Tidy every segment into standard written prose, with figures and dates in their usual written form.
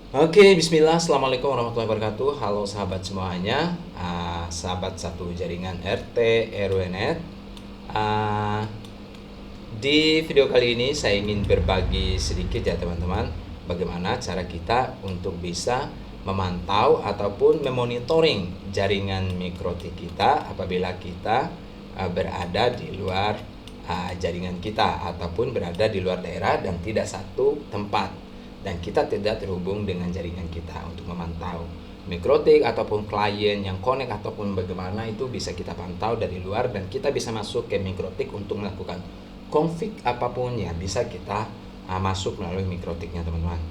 Oke, bismillah. Assalamualaikum warahmatullahi wabarakatuh. Halo sahabat semuanya, sahabat satu jaringan RT RWNet. Ah, di video kali ini saya ingin berbagi sedikit ya teman-teman, bagaimana cara kita untuk bisa memantau ataupun memonitoring jaringan mikrotik kita apabila kita berada di luar jaringan kita ataupun berada di luar daerah dan tidak satu tempat, dan kita tidak terhubung dengan jaringan kita untuk memantau mikrotik ataupun klien yang connect ataupun bagaimana itu bisa kita pantau dari luar, dan kita bisa masuk ke mikrotik untuk melakukan config apapun ya bisa kita masuk melalui mikrotiknya teman-teman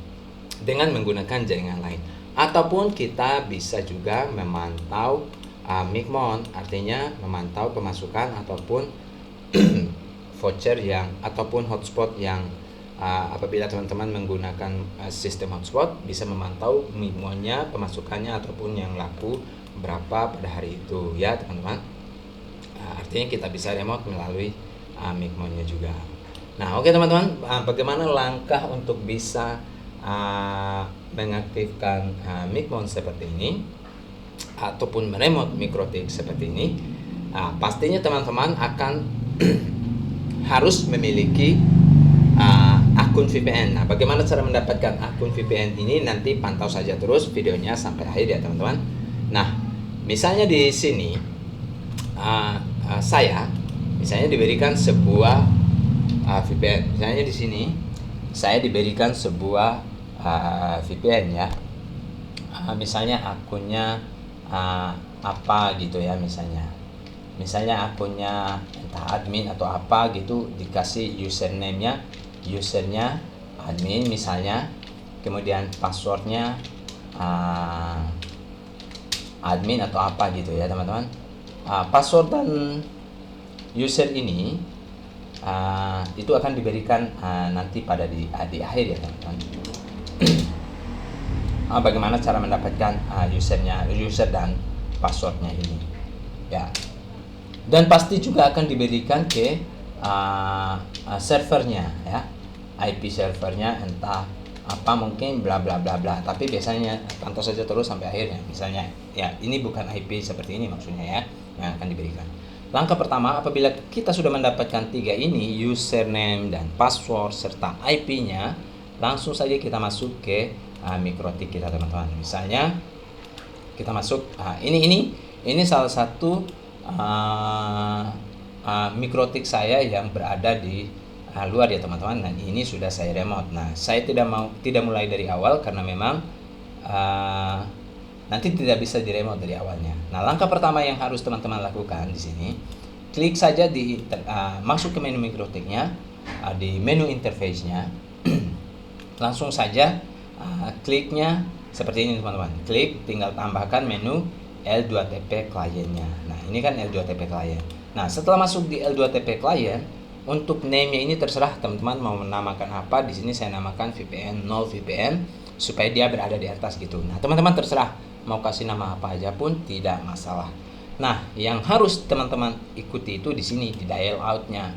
dengan menggunakan jaringan lain, ataupun kita bisa juga memantau micmon, artinya memantau pemasukan ataupun voucher yang ataupun hotspot yang apabila teman-teman menggunakan sistem hotspot bisa memantau micmonnya, pemasukannya ataupun yang laku berapa pada hari itu ya teman-teman. Artinya kita bisa remote melalui micmonnya juga. Nah, oke teman-teman, bagaimana langkah untuk bisa mengaktifkan micmon seperti ini ataupun meremote mikrotik seperti ini? Pastinya teman-teman akan harus memiliki akun VPN. Nah, bagaimana cara mendapatkan akun VPN ini? Nanti pantau saja terus videonya sampai akhir ya teman-teman. Nah, misalnya di sini saya misalnya diberikan sebuah VPN. Misalnya di sini saya diberikan sebuah VPN ya. Misalnya akunnya apa gitu ya, misalnya akunnya entah admin atau apa gitu, dikasih username-nya, usernya admin misalnya, kemudian passwordnya admin atau apa gitu ya teman-teman. Password dan user ini itu akan diberikan nanti pada di akhir ya teman-teman. Bagaimana cara mendapatkan user dan passwordnya ini ya, dan pasti juga akan diberikan ke servernya ya, IP servernya entah apa mungkin bla bla bla bla, tapi biasanya pantau saja terus sampai akhirnya. Misalnya ya ini bukan IP seperti ini maksudnya ya yang akan diberikan. Langkah pertama, apabila kita sudah mendapatkan tiga ini, username dan password serta IP-nya, langsung saja kita masuk ke mikrotik kita teman-teman. Misalnya kita masuk ini salah satu mikrotik saya yang berada di luar ya teman-teman. Nah, ini sudah saya remote. Nah, saya tidak mulai dari awal karena memang nanti tidak bisa di remote dari awalnya. Nah, langkah pertama yang harus teman-teman lakukan di sini, klik saja di masuk ke menu mikrotiknya, di menu interface-nya. Langsung saja kliknya seperti ini teman-teman. Klik, tinggal tambahkan menu L2TP kliennya. Nah, ini kan L2TP klien. Nah, setelah masuk di L2TP klien, untuk name-nya ini terserah teman-teman mau menamakan apa. Di sini saya namakan VPN 0 VPN supaya dia berada di atas gitu. Nah, teman-teman terserah mau kasih nama apa aja pun tidak masalah. Nah, yang harus teman-teman ikuti itu di sini di dial out-nya.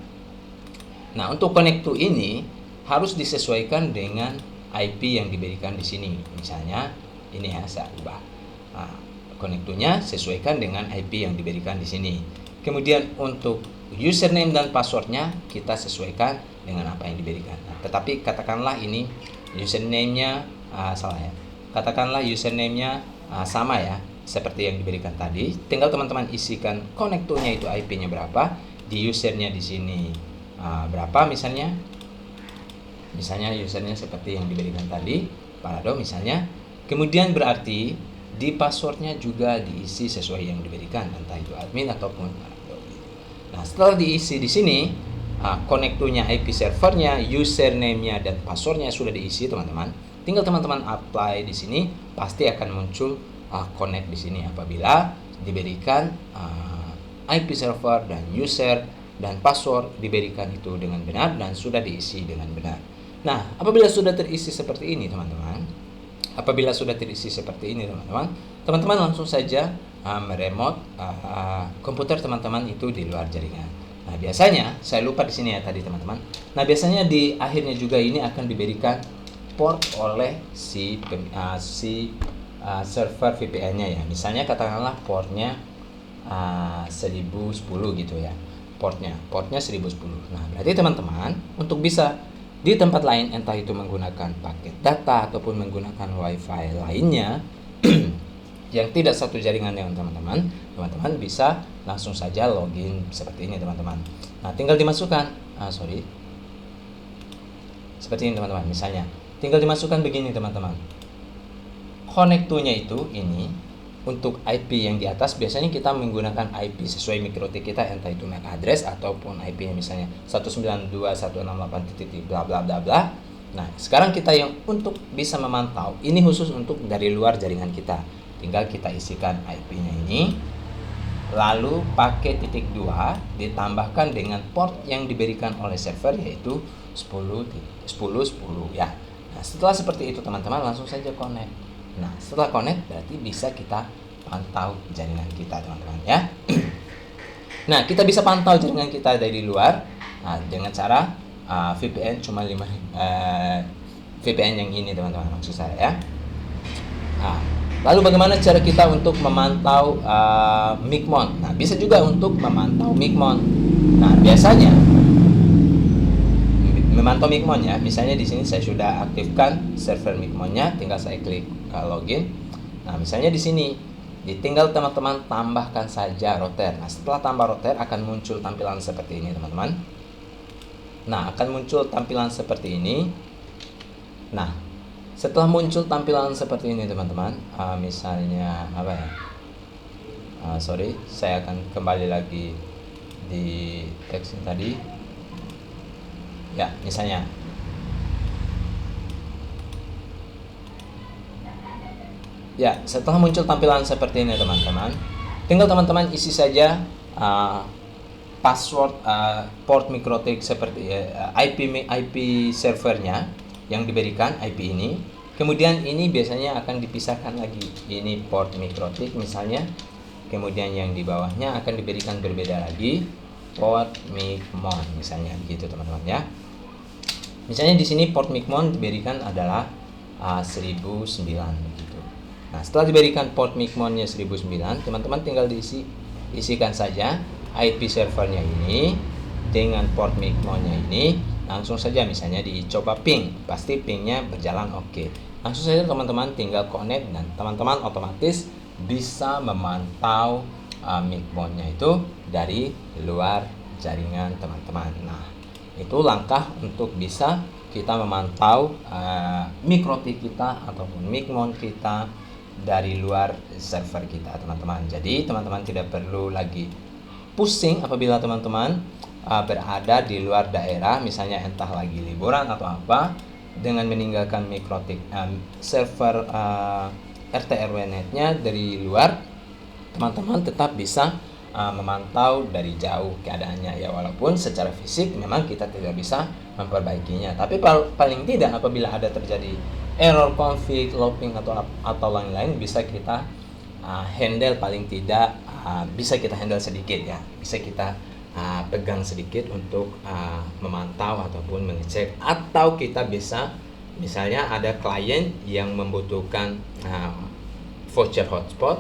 Nah, untuk connect to ini harus disesuaikan dengan IP yang diberikan di sini. Misalnya ini ya, saya ubah. Nah, connect to-nya sesuaikan dengan IP yang diberikan di sini. Kemudian untuk username dan passwordnya kita sesuaikan dengan apa yang diberikan. Nah, tetapi katakanlah ini username-nya salah ya. Katakanlah username-nya sama ya seperti yang diberikan tadi. Tinggal teman-teman isikan connect to-nya itu IP-nya berapa, di usernya di sini berapa misalnya usernya seperti yang diberikan tadi, Parado misalnya. Kemudian berarti di passwordnya juga diisi sesuai yang diberikan, entah itu admin ataupun Parado. Nah, setelah diisi di sini connect to-nya, IP servernya, username-nya dan passwordnya sudah diisi teman-teman. Tinggal teman-teman apply di sini, pasti akan muncul connect di sini apabila diberikan IP server dan user dan password diberikan itu dengan benar dan sudah diisi dengan benar. Nah, apabila sudah terisi seperti ini teman-teman, teman-teman langsung saja meremote komputer teman-teman itu di luar jaringan. Nah, biasanya saya lupa di sini ya tadi teman-teman. Nah, biasanya di akhirnya juga ini akan diberikan port oleh server VPN-nya ya. Misalnya katakanlah portnya 1010 gitu ya. Portnya 1010. Nah, berarti teman-teman untuk bisa di tempat lain, entah itu menggunakan paket data ataupun menggunakan WiFi lainnya yang tidak satu jaringan dengan teman-teman bisa langsung saja login seperti ini teman-teman. Nah, tinggal dimasukkan seperti ini teman-teman. Misalnya tinggal dimasukkan begini teman-teman, connect to-nya itu ini untuk IP yang di atas. Biasanya kita menggunakan IP sesuai MikroTik kita, entah itu MAC address ataupun IP nya misalnya 192.168.1 bla bla bla bla. Nah, sekarang kita yang untuk bisa memantau ini khusus untuk dari luar jaringan kita. Tinggal kita isikan IP-nya ini, lalu pakai titik 2 ditambahkan dengan port yang diberikan oleh server, yaitu 10 ya. Nah, setelah seperti itu teman-teman langsung saja connect. Nah, setelah connect berarti bisa kita pantau jaringan kita teman-teman ya. Nah, kita bisa pantau jaringan kita dari luar dengan cara VPN cuma 5 VPN yang ini teman-teman, maksud saya ya. Lalu bagaimana cara kita untuk memantau Micmon? Nah, bisa juga untuk memantau Micmon. Nah, biasanya memantau Micmon ya. Misalnya di sini saya sudah aktifkan server Micmonnya, tinggal saya klik login. Nah, misalnya di sini tinggal teman-teman tambahkan saja router. Nah, setelah tambah router akan muncul tampilan seperti ini teman-teman. Nah, akan muncul tampilan seperti ini. Nah, setelah muncul tampilan seperti ini teman-teman, misalnya apa ya? Saya akan kembali lagi di teks tadi. Ya, misalnya. Ya, setelah muncul tampilan seperti ini teman-teman, tinggal teman-teman isi saja password port MikroTik seperti IP servernya yang diberikan IP ini. Kemudian ini biasanya akan dipisahkan lagi. Ini port MikroTik misalnya. Kemudian yang di bawahnya akan diberikan berbeda lagi, port Micmon misalnya begitu teman-teman ya. Misalnya di sini port Micmon diberikan adalah 1009 begitu. Nah, setelah diberikan port Micmonnya 1009, teman-teman tinggal isikan saja IP servernya ini dengan port Micmonnya ini. Langsung saja misalnya dicoba ping, pasti pingnya berjalan oke. Langsung saja teman-teman tinggal connect dan teman-teman otomatis bisa memantau Micmonnya itu dari luar jaringan teman-teman. Nah, itu langkah untuk bisa kita memantau MikroTik kita ataupun Micmon kita dari luar server kita teman-teman. Jadi teman-teman tidak perlu lagi pusing apabila teman-teman berada di luar daerah, misalnya entah lagi liburan atau apa, dengan meninggalkan MikroTik server RT RW-nya dari luar, teman-teman tetap bisa memantau dari jauh keadaannya ya, walaupun secara fisik memang kita tidak bisa memperbaikinya, tapi paling tidak apabila ada terjadi error config, looping atau lain-lain bisa kita handle, paling tidak bisa kita handle sedikit ya, bisa kita pegang sedikit untuk memantau ataupun mengecek. Atau kita bisa misalnya ada klien yang membutuhkan voucher hotspot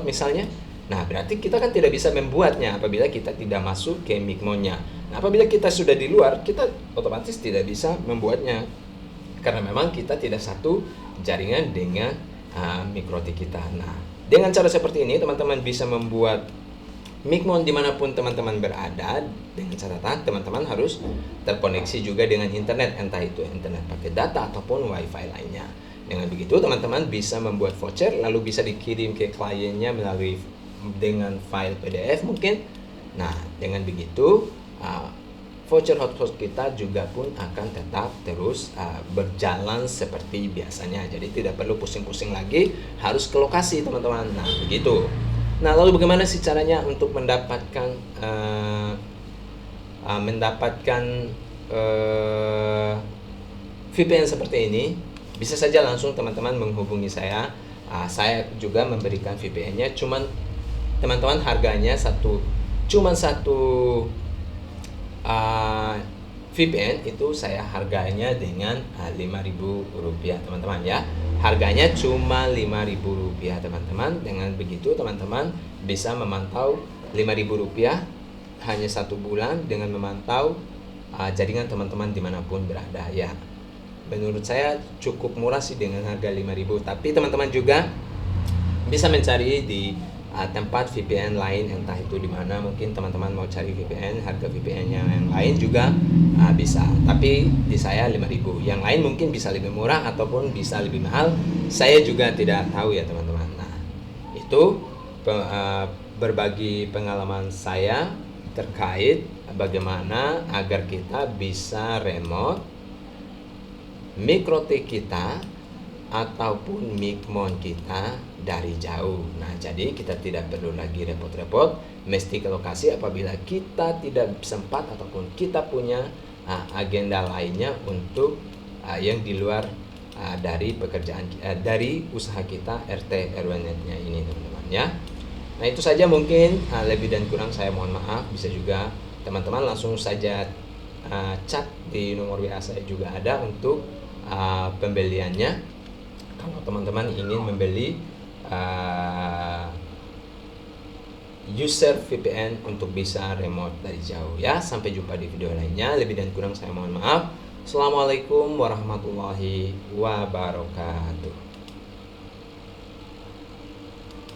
misalnya. Nah, berarti kita kan tidak bisa membuatnya apabila kita tidak masuk ke Micmonnya. Nah, apabila kita sudah di luar, kita otomatis tidak bisa membuatnya karena memang kita tidak satu jaringan dengan MikroTik kita. Nah, dengan cara seperti ini teman-teman bisa membuat Micmon dimanapun teman-teman berada, dengan catatan teman-teman harus terkoneksi juga dengan internet, entah itu internet pakai data ataupun WiFi lainnya. Dengan begitu teman-teman bisa membuat voucher lalu bisa dikirim ke kliennya melalui dengan file PDF mungkin. Nah, dengan begitu voucher hotspot kita juga pun akan tetap terus berjalan seperti biasanya. Jadi tidak perlu pusing-pusing lagi harus ke lokasi teman-teman. Nah, begitu. Nah, lalu bagaimana sih caranya untuk mendapatkan VPN seperti ini? Bisa saja langsung teman-teman menghubungi saya. Saya juga memberikan VPN-nya, cuman teman-teman harganya cuma satu VPN itu saya harganya dengan Rp5.000 teman-teman ya. Harganya cuma Rp5.000 teman-teman. Dengan begitu teman-teman bisa memantau Rp5.000 hanya 1 bulan dengan memantau jaringan teman-teman dimanapun berada ya. Menurut saya cukup murah sih dengan harga 5.000, tapi teman-teman juga bisa mencari di tempat VPN lain, entah itu di mana. Mungkin teman-teman mau cari VPN, harga VPN yang lain juga bisa, tapi di saya 5.000. Yang lain mungkin bisa lebih murah ataupun bisa lebih mahal, saya juga tidak tahu ya teman-teman. Nah, itu berbagi pengalaman saya terkait bagaimana agar kita bisa remote MikroTik kita ataupun Mikmon kita dari jauh. Nah, jadi kita tidak perlu lagi repot-repot mesti ke lokasi apabila kita tidak sempat ataupun kita punya agenda lainnya untuk yang di luar dari pekerjaan dari usaha kita RT RW-nya ini teman-teman ya. Nah, itu saja mungkin, lebih dan kurang saya mohon maaf. Bisa juga teman-teman langsung saja chat di nomor WA saya juga ada untuk pembeliannya. Kalau teman-teman ingin membeli user VPN untuk bisa remote dari jauh ya. Sampai jumpa di video lainnya. Lebih dan kurang saya mohon maaf. Assalamualaikum warahmatullahi wabarakatuh.